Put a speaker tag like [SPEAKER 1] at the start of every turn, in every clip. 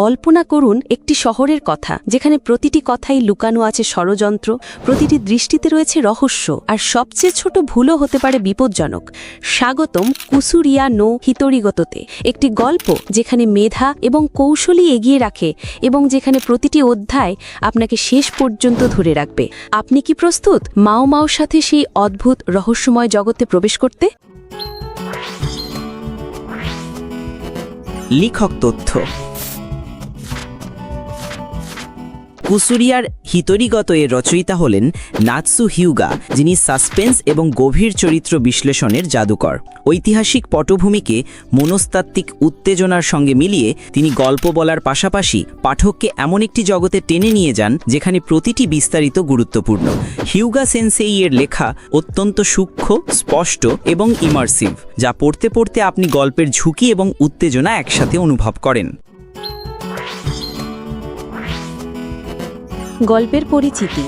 [SPEAKER 1] কল্পনা করুন একটি শহরের কথা যেখানে প্রতিটি কথাই লুকানো আছে ষড়যন্ত্র, প্রতিটি দৃষ্টিতে রয়েছে রহস্য, আর সবচেয়ে ছোট ভুলও হতে পারে বিপজ্জনক। স্বাগতম কুসুরিয়া নো হিতোরিগতোতে, একটি গল্প যেখানে মেধা এবং কৌশলী এগিয়ে রাখে এবং যেখানে প্রতিটি অধ্যায় আপনাকে শেষ পর্যন্ত ধরে রাখবে। আপনি কি প্রস্তুত মাও মাওর সাথে সেই অদ্ভুত রহস্যময় জগতে প্রবেশ করতে?
[SPEAKER 2] লেখক তথ্য। কুসুরিয়ার হিতোরিগত এর রচয়িতা হলেন নাৎসু হিউগা, যিনি সাসপেন্স এবং গভীর চরিত্র বিশ্লেষণের জাদুকর। ঐতিহাসিক পটভূমিকে মনস্তাত্ত্বিক উত্তেজনার সঙ্গে মিলিয়ে তিনি গল্প বলার পাশাপাশি পাঠককে এমন একটি জগতে টেনে নিয়ে যান যেখানে প্রতিটি বিস্তারিত গুরুত্বপূর্ণ। হিউগা সেনসেই এর লেখা অত্যন্ত সূক্ষ্ম, স্পষ্ট এবং ইমার্সিভ, যা পড়তে পড়তে আপনি গল্পের ঝুঁকি এবং উত্তেজনা একসাথে অনুভব করেন।
[SPEAKER 1] গল্পের পরিচিতি।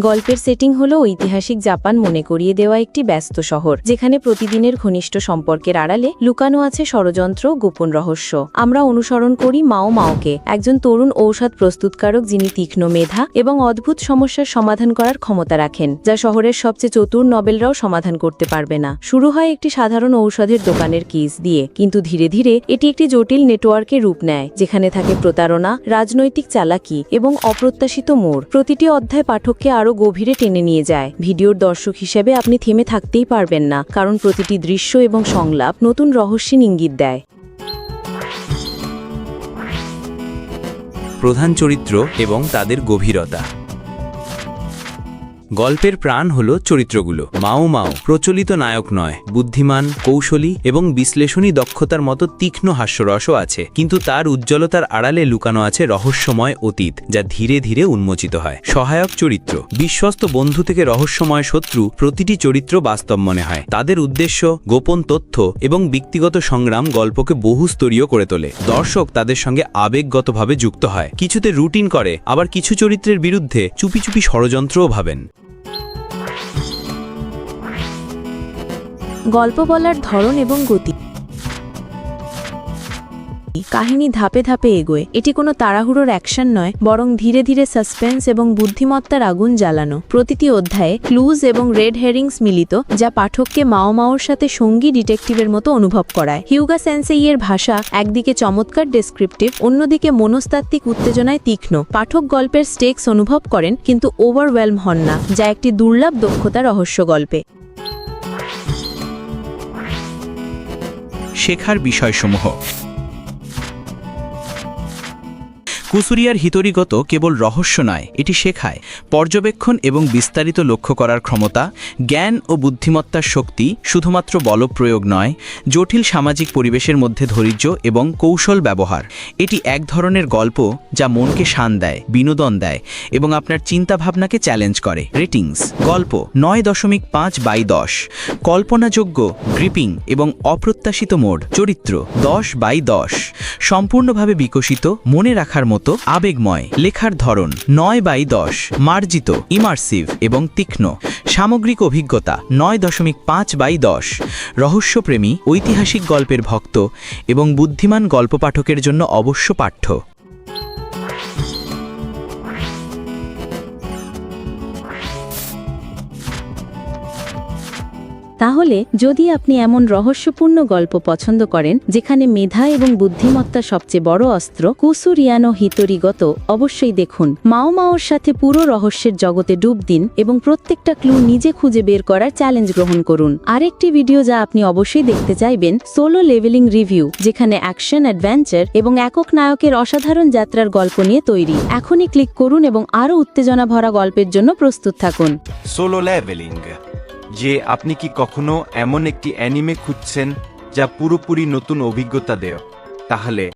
[SPEAKER 1] গল্পের সেটিং হলো ঐতিহাসিক জাপান মনে করিয়ে দেওয়া একটি ব্যস্ত শহর, যেখানে প্রতিদিনের ঘনিষ্ঠ সম্পর্কের আড়ালে লুকানো আছে ষড়যন্ত্র, গোপন রহস্য। আমরা অনুসরণ করি মাও মাওকে, একজন তরুণ ঔষধ প্রস্তুতকারক যিনি তীক্ষ্ণ মেধা এবং অদ্ভুত সমস্যার সমাধান করার ক্ষমতা রাখেন, যা শহরের সবচেয়ে চতুর নবেলরাও সমাধান করতে পারবে না। শুরু হয় একটি সাধারণ ঔষধের দোকানের কিস দিয়ে, কিন্তু ধীরে ধীরে এটি একটি জটিল নেটওয়ার্কের রূপ নেয়, যেখানে থাকে প্রতারণা, রাজনৈতিক চালাকি এবং অপ্রত্যাশিত মোড়। প্রতিটি অধ্যায় পাঠককে আরও গভীরে টেনে নিয়ে যায়। ভিডিওর দর্শক হিসেবে আপনি থেমে থাকতেই পারবেন না, কারণ প্রতিটি দৃশ্য এবং সংলাপ নতুন রহস্যের ইঙ্গিত দেয়।
[SPEAKER 3] প্রধান চরিত্র এবং তাদের গভীরতা। গল্পের প্রাণ হল চরিত্রগুলো। মাও মাও প্রচলিত নায়ক নয়, বুদ্ধিমান, কৌশলী এবং বিশ্লেষণী দক্ষতার মতো তীক্ষ্ণ হাস্যরসও আছে, কিন্তু তার উজ্জ্বলতার আড়ালে লুকানো আছে রহস্যময় অতীত, যা ধীরে ধীরে উন্মোচিত হয়। সহায়ক চরিত্র। বিশ্বস্ত বন্ধু থেকে রহস্যময় শত্রু, প্রতিটি চরিত্র বাস্তব মনে হয়। তাদের উদ্দেশ্য, গোপন তথ্য এবং ব্যক্তিগত সংগ্রাম গল্পকে বহুস্তরীয় করে তোলে। দর্শক তাদের সঙ্গে আবেগগতভাবে যুক্ত হয়, কিছুতে রুটিন করে, আবার কিছু চরিত্রের বিরুদ্ধে চুপি চুপি ষড়যন্ত্রও ভাবেন।
[SPEAKER 1] গল্প বলার ধরন এবং গতি। কাহিনী ধাপে ধাপে এগোয়। এটি কোনো তাড়াহুড়োর অ্যাকশন নয়, বরং ধীরে ধীরে সাসপেন্স এবং বুদ্ধিমত্তার আগুন জ্বালানো। প্রতিটি অধ্যায়ে ক্লুজ এবং রেড হেরিংস মিলিত, যা পাঠককে মাও মাওর সাথে সঙ্গী ডিটেকটিভের মতো অনুভব করায়। হিউগা সেনসেই এর ভাষা একদিকে চমৎকার ডেসক্রিপটিভ, অন্যদিকে মনস্তাত্ত্বিক উত্তেজনায় তীক্ষ্ণ। পাঠক গল্পের স্টেকস অনুভব করেন কিন্তু ওভারওয়েলম হন না, যা একটি দুর্লভ দক্ষতা রহস্য গল্পে।
[SPEAKER 3] শেখার বিষয়সমূহ। কুসুরিয়ার হিতোরিগত কেবল রহস্য নয়, এটি শেখায় পর্যবেক্ষণ এবং বিস্তারিত লক্ষ্য করার ক্ষমতা, জ্ঞান ও বুদ্ধিমত্তার শক্তি, শুধুমাত্র বলপ্রয়োগ নয়, জটিল সামাজিক পরিবেশের মধ্যে ধৈর্য এবং কৌশল ব্যবহার। এটি এক ধরনের গল্প যা মনকে শান দেয়, বিনোদন দেয় এবং আপনার চিন্তাভাবনাকে চ্যালেঞ্জ করে। রেটিংস। গল্প 9.5/10, কল্পনাযোগ্য, গ্রিপিং এবং অপ্রত্যাশিত মোড়। চরিত্র 10/10, সম্পূর্ণভাবে বিকশিত, মনে রাখার মতো, আবেগময়। লেখার ধরন 9/10, মার্জিত, ইমার্সিভ এবং তীক্ষ্ণ। সামগ্রিক অভিজ্ঞতা 9.5/10, রহস্যপ্রেমী, ঐতিহাসিক গল্পের ভক্ত এবং বুদ্ধিমান গল্প পাঠকের জন্য অবশ্য পাঠ্য।
[SPEAKER 1] তাহলে যদি আপনি এমন রহস্যপূর্ণ গল্প পছন্দ করেন যেখানে মেধা এবং বুদ্ধিমত্তা সবচেয়ে বড় অস্ত্র, কুসুরিয়া নো হিতোরিগত অবশ্যই দেখুন। মাও মাওর সাথে পুরো রহস্যের জগতে ডুব দিন এবং প্রত্যেকটা ক্লু নিজে খুঁজে বের করার চ্যালেঞ্জ গ্রহণ করুন। আরেকটি ভিডিও যা আপনি অবশ্যই দেখতে চাইবেন, সোলো লেভেলিং রিভিউ, যেখানে অ্যাকশন, অ্যাডভেঞ্চার এবং একক নায়কের অসাধারণ যাত্রার গল্প নিয়ে তৈরি। এখনই ক্লিক করুন এবং আরও উত্তেজনা ভরা গল্পের জন্য প্রস্তুত থাকুন।
[SPEAKER 4] Solo leveling. যে আপনি কি কখনো এমন একটি অ্যানিমে খুঁজছেন যা পুরোপুরি নতুন অভিজ্ঞতা দেয়? তাহলে